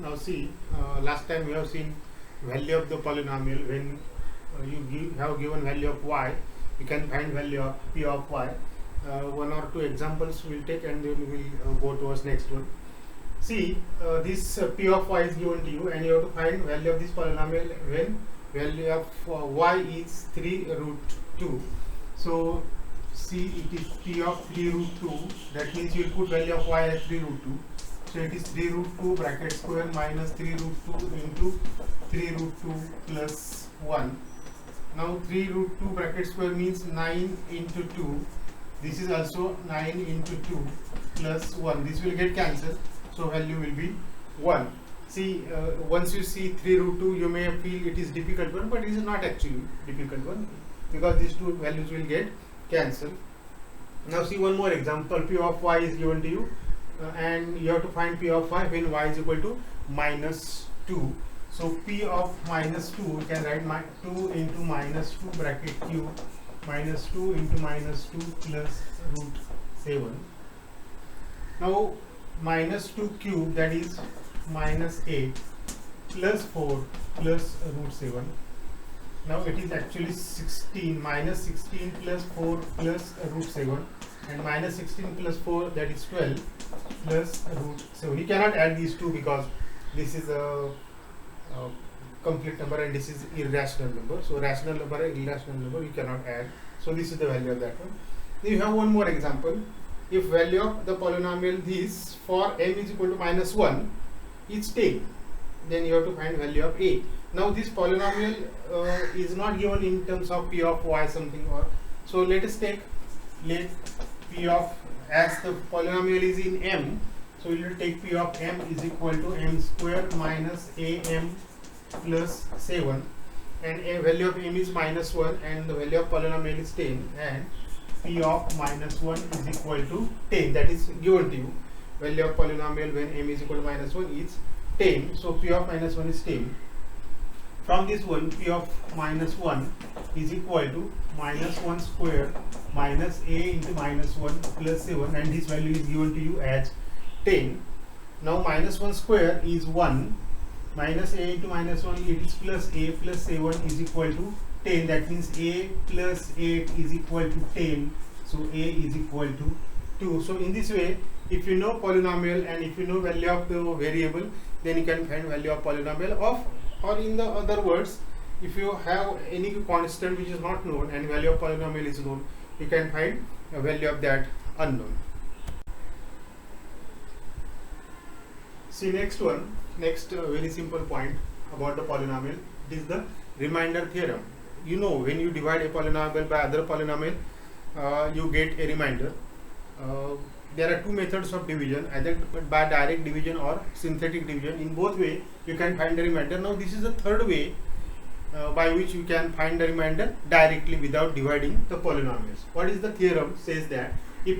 Now see, last time we have seen value of the polynomial. When have given value of y, you can find value of p of y. One or two examples we'll take, and then we'll go towards next one. See, this p of y is given to you, and you have to find value of this polynomial when value of y is 3 root 2. So see, it is p of 3 root 2. That means you will put value of y as 3 root 2. So it is 3 root 2 bracket square minus 3 root 2 into 3 root 2 plus 1. Now 3 root 2 bracket square means 9 into 2. This is also 9 into 2 plus 1. This will get cancelled. So value will be 1. See, once you see 3 root 2, you may feel it is difficult one, but it is not actually difficult one, because these two values will get cancelled. Now see one more example. P of y is given to you, and you have to find p of y when y is equal to minus 2. So p of minus 2, we can write 2 into minus 2 bracket cube minus 2 into minus 2 plus root 7. Now minus 2 cube, that is minus 8 plus 4 plus root 7. Now it is actually 16, minus 16 plus 4 plus root 7, and minus 16 plus 4, that is 12 plus root 7. You cannot add these two because this is a complete number and this is irrational number. So rational number and irrational number you cannot add. So this is the value of that one. Then you have one more example. If value of the polynomial this for m is equal to minus 1 is 10, then you have to find value of a. Now this polynomial is not given in terms of p of y something, or so let us take, let p of, as the polynomial is in m, so we will take p of m is equal to m square minus am plus 7, and a value of m is minus 1 and the value of polynomial is 10, and p of minus 1 is equal to 10. That is given to you. Value of polynomial when m is equal to minus 1 is 10. So p of minus 1 is 10. From this one, p of minus 1 is equal to minus 1 square minus a into minus 1 plus 7, and this value is given to you as 10. Now minus 1 square is 1, minus a into minus 1, it is plus a plus 7 is equal to 10. That means a plus 8 is equal to 10. So a is equal to 2. So in this way, if you know polynomial and if you know value of the variable, then you can find value of polynomial of, or in the other words, if you have any constant which is not known and value of polynomial is known, you can find a value of that unknown. See next one, next very simple point about the polynomial, it is the remainder theorem. You know, when you divide a polynomial by other polynomial, you get a remainder. There are two methods of division, either by direct division or synthetic division. In both way you can find the remainder. Now this is the third way by which you can find the remainder directly without dividing the polynomials. What is the theorem? Says that if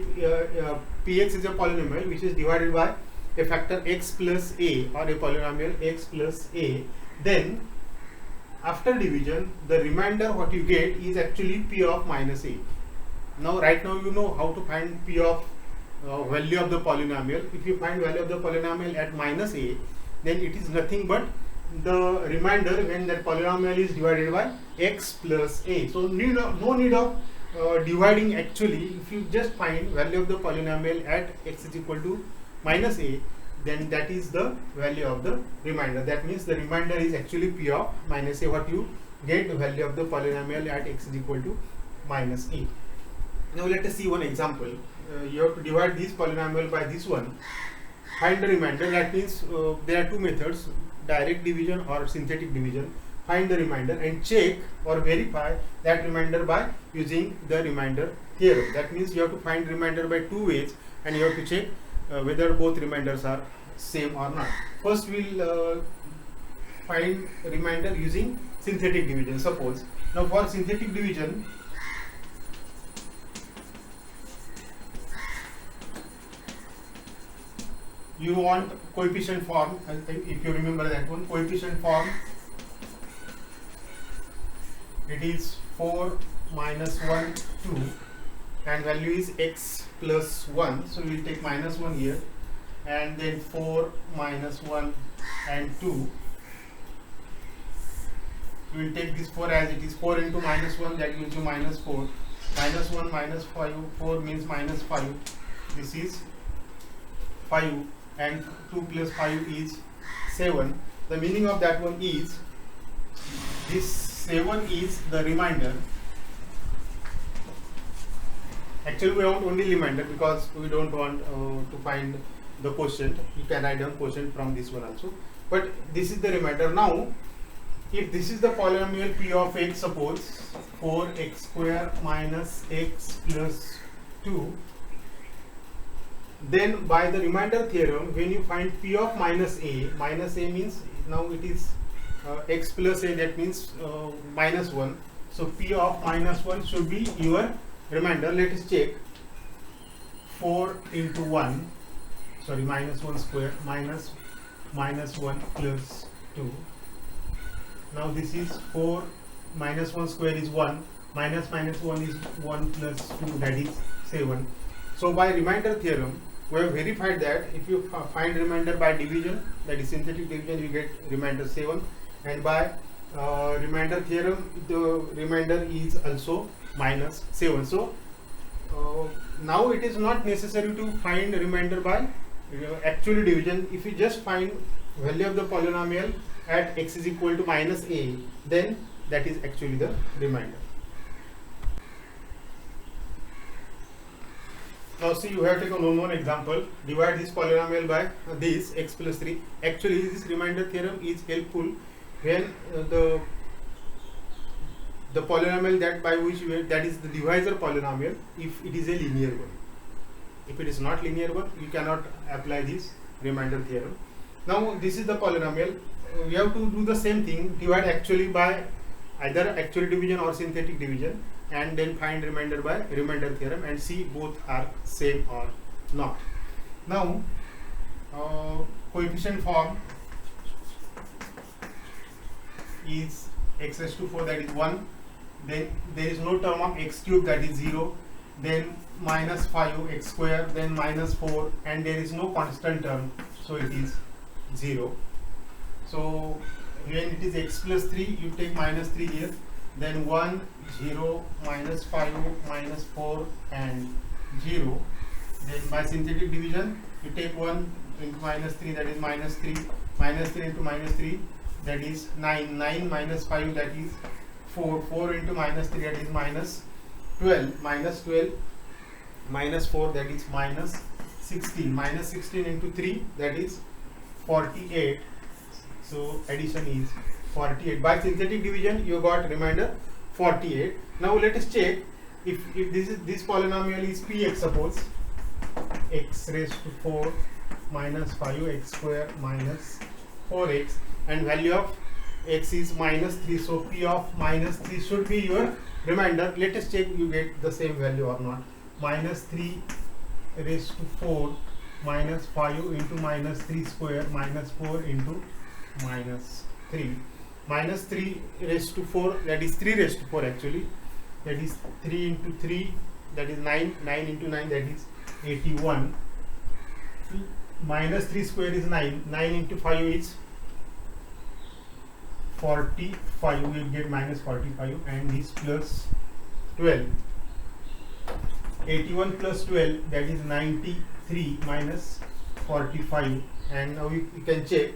px is a polynomial which is divided by a factor x plus a, or a polynomial x plus a, then after division the remainder what you get is actually p of minus a. Now right now you know how to find p of value of the polynomial. If you find value of the polynomial at minus a, then it is nothing but the remainder when that polynomial is divided by x plus a. So no need of dividing actually. If you just find value of the polynomial at x is equal to minus a, then that is the value of the remainder. That means the remainder is actually p of minus a, what you get the value of the polynomial at x is equal to minus a. Now let us see one example. You have to divide this polynomial by this one, find the remainder. That means there are two methods, direct division or synthetic division. Find the remainder and check or verify that remainder by using the remainder theorem. That means you have to find remainder by two ways, and you have to check whether both remainders are same or not. First we'll find remainder using synthetic division. Suppose now for synthetic division, you want coefficient form. If you remember that one, coefficient form, it is 4 minus 1 2 and value is x plus 1. So we will take minus 1 here, and then 4 minus 1 and 2. We will take this 4 as it is. 4 into minus 1, that gives you minus 4. Minus 1 minus 5, 4 means minus 5. This is 5 and 2 plus 5 is 7. The meaning of that one is this 7 is the remainder. Actually we want only remainder because we don't want to find the quotient. You can write down quotient from this one also, but this is the remainder. Now if this is the polynomial p of x, suppose 4x square minus x plus 2, then by the remainder theorem, when you find p of minus a means now it is x plus a, that means minus 1. So p of minus 1 should be your remainder. Let us check. 4 into 1, sorry, minus 1 square minus 1 plus 2. Now this is 4 minus 1 square is 1, minus 1 is 1 plus 2, that is 7. So by remainder theorem, we have verified that if you find remainder by division, that is synthetic division, you get remainder 7, and by remainder theorem, the remainder is also minus 7. So now it is not necessary to find remainder by actual division. If you just find value of the polynomial at x is equal to minus a, then that is actually the remainder. Now see, you have taken one more example. Divide this polynomial by this x plus 3. Actually this remainder theorem is helpful when the polynomial that by which that is the divisor polynomial, if it is a linear one. If it is not linear one, you cannot apply this remainder theorem. Now this is the polynomial. We have to do the same thing, divide actually by either actual division or synthetic division, and then find remainder by remainder theorem and see both are same or not. Now coefficient form is x raised to 4, that is 1, then there is no term of x cube, that is 0, then minus 5 x square, then minus 4, and there is no constant term, so it is 0. So when it is x plus 3, you take minus 3 here, then 1, 0, minus 5, minus 4 and 0. Then by synthetic division, you take 1 into minus 3, that is minus 3, minus 3 into minus 3, that is 9, 9 minus 5, that is 4, 4 into minus 3, that is minus 12, minus 12 minus 4, that is minus 16, minus 16 into 3, that is 48. So addition is 48. By synthetic division you got remainder 48. Now let us check if this polynomial is px, suppose x raised to 4 minus 5x square minus 4x, and value of x is minus 3, so p of minus 3 should be your remainder. Let us check you get the same value or not. Minus 3 raised to 4 minus 5 into minus 3 square minus 4 into minus 3. Minus 3 raised to 4, that is 3 raised to 4 actually, that is 3 into 3, that is 9, 9 into 9, that is 81. Minus 3 square is 9, 9 into 5 is 45, we will get minus 45, and this plus 12. 81 plus 12, that is 93 minus 45, and now we can check.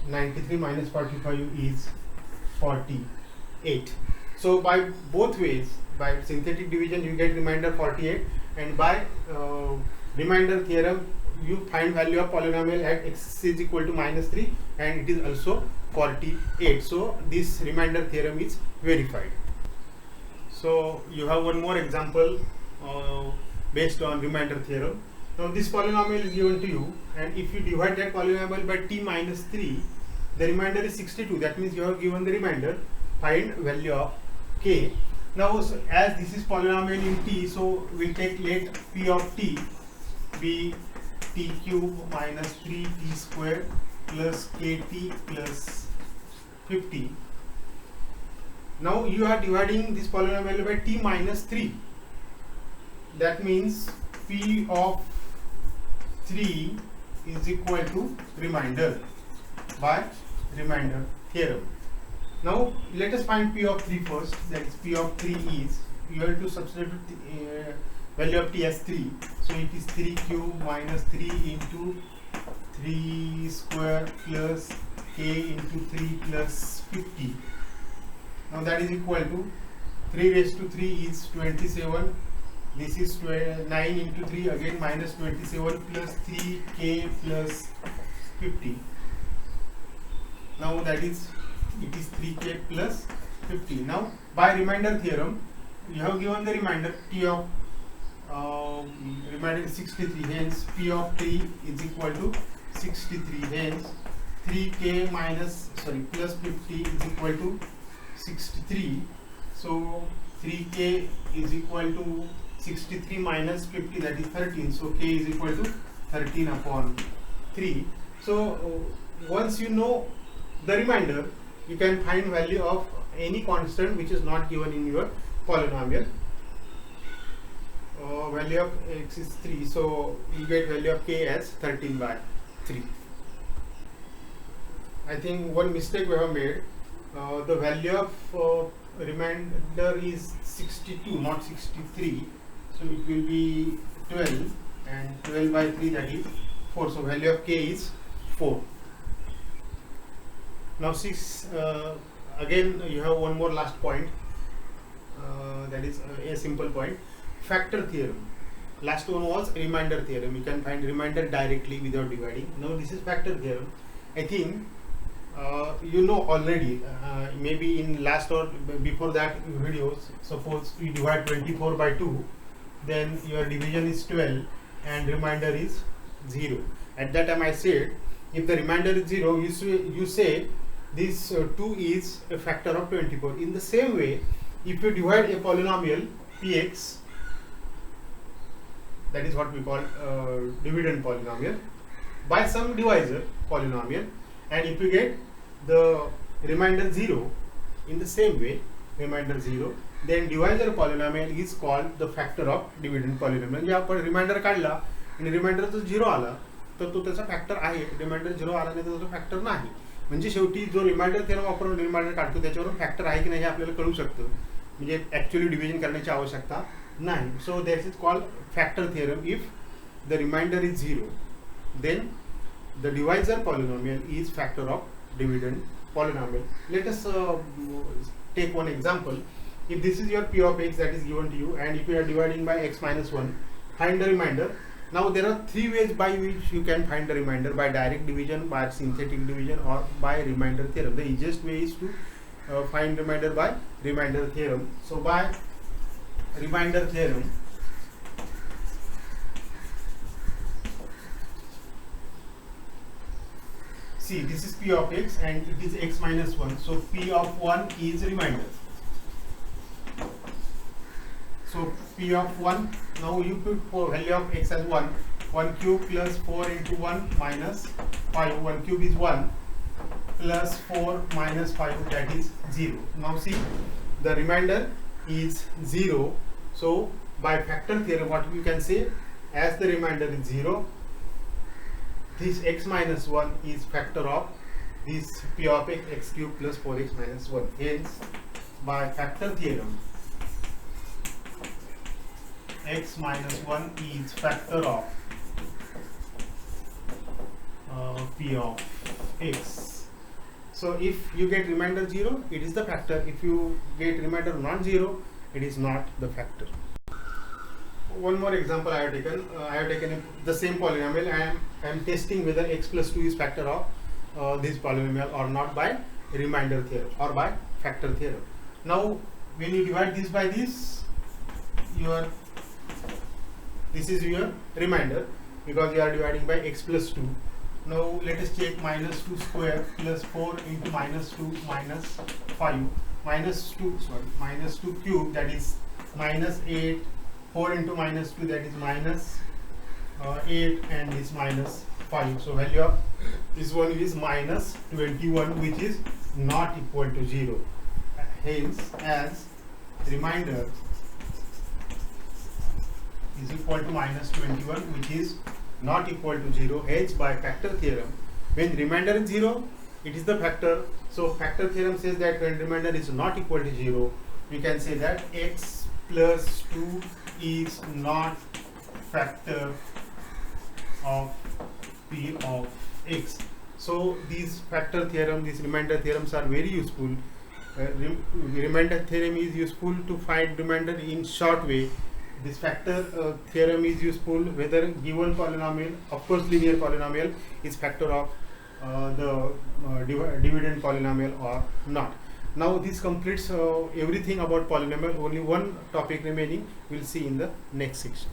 93 minus 45 is 48. So by both ways, by synthetic division you get remainder 48, and by remainder theorem you find value of polynomial at x is equal to minus 3, and it is also 48. So this remainder theorem is verified. So you have one more example based on remainder theorem. Now this polynomial is given to you, and if you divide that polynomial by t minus 3, the remainder is 62. That means you have given the remainder. Find value of k. Now so as this is polynomial in t, so we take let p of t be t cube minus 3t square plus kt plus 50. Now you are dividing this polynomial by t minus 3. That means p of 3 is equal to remainder by remainder theorem. Now let us find P of 3 first. That is, P of 3 is, you have to substitute the value of T as 3. So it is 3 cube minus 3 into 3 square plus k into 3 plus 50. Now that is equal to 3 raised to 3 is 27. This is 9 into 3, again minus 27 plus 3k plus 50. Now that is, it is 3k plus 50. Now by remainder theorem, you have given the remainder T of remainder is 63. Hence P of 3 is equal to 63. Hence 3k plus 50 is equal to 63. So 3k is equal to 63 minus 50, that is 13. So k is equal to 13 upon 3. So once you know the remainder, you can find value of any constant which is not given in your polynomial. Value of x is 3, so you get value of k as 13 by 3. I think one mistake we have made. The value of remainder is 62, not 63. So it will be 12, and 12 by 3, that is 4. So value of k is 4. Now again you have one more last point. That is a simple point. Factor theorem. Last one was remainder theorem. You can find remainder directly without dividing. Now this is factor theorem. I think you know already, maybe in last or before that videos. Suppose we divide 24 by 2, then your division is 12 and remainder is 0. At that time I said, if the remainder is 0, you say this 2 is a factor of 24. In the same way, if you divide a polynomial px, that is what we call dividend polynomial, by some divisor polynomial, and if you get the remainder 0 in the same way, remainder 0, then divisor polynomial is called the factor of dividend polynomial. म्हणजे आपण reminder काढला आणि reminder जर 0 आला तर तो त्याचा factor आहे, रिमाइंडर 0 आला नाही तर त्याचा फॅक्टर नाही. म्हणजे शेवटी जो रिमाइंडर थेरम वापरून रिमाइंडर काढतो त्याच्यावरून फॅक्टर आहे की नाही हे आपल्याला कळू शकतं. म्हणजे ॲक्च्युअली डिव्हिजन करण्याची आवश्यकता नाही. So that is called factor theorem. If the remainder is 0, then the divisor polynomial is factor of dividend polynomial. Let us take one example. If this is your P of x that is given to you, and if you are dividing by x minus 1, find the remainder. Now there are 3 ways by which you can find the remainder: by direct division, by synthetic division, or by remainder theorem. The easiest way is to find remainder by remainder theorem. So by remainder theorem, see, this is P of x and it is x minus 1. So P of 1 is remainder. So P of 1, now you put for value of x as 1. 1 cube plus 4 into 1 minus 5. 1 cube is 1 plus 4 minus 5, that is 0. Now see, the remainder is 0. So by factor theorem, what we can say, as the remainder is 0, this x minus 1 is factor of this P of x cube plus 4x minus 1. Hence, by factor theorem, x minus 1 is factor of P of x. So if you get remainder 0, it is the factor. If you get remainder non-zero, it is not the factor. One more example I have taken. I have taken the same polynomial. I am testing whether x plus 2 is factor of this polynomial or not by remainder theorem or by factor theorem. Now when you divide this by this, this is your remainder because you are dividing by x plus 2. Now let us check minus 2 square plus 4 into minus 2 minus 5 minus 2 cube, that is minus 8. 4 into minus 2, that is minus 8, and this minus 5. So value of this one is minus 21, which is not equal to 0. Hence, as remainder is equal to minus 21, which is not equal to 0, hence by factor theorem, when remainder is 0, it is the factor. So factor theorem says that when remainder is not equal to 0, we can say that x plus 2 is not factor of p of x. So these factor theorem, these remainder theorems are very useful. Remainder theorem is useful to find remainder in short way. This factor theorem is useful whether given polynomial, of course linear polynomial, is factor of the dividend polynomial or not. Now this completes everything about polynomial. Only one topic remaining, we'll see in the next section.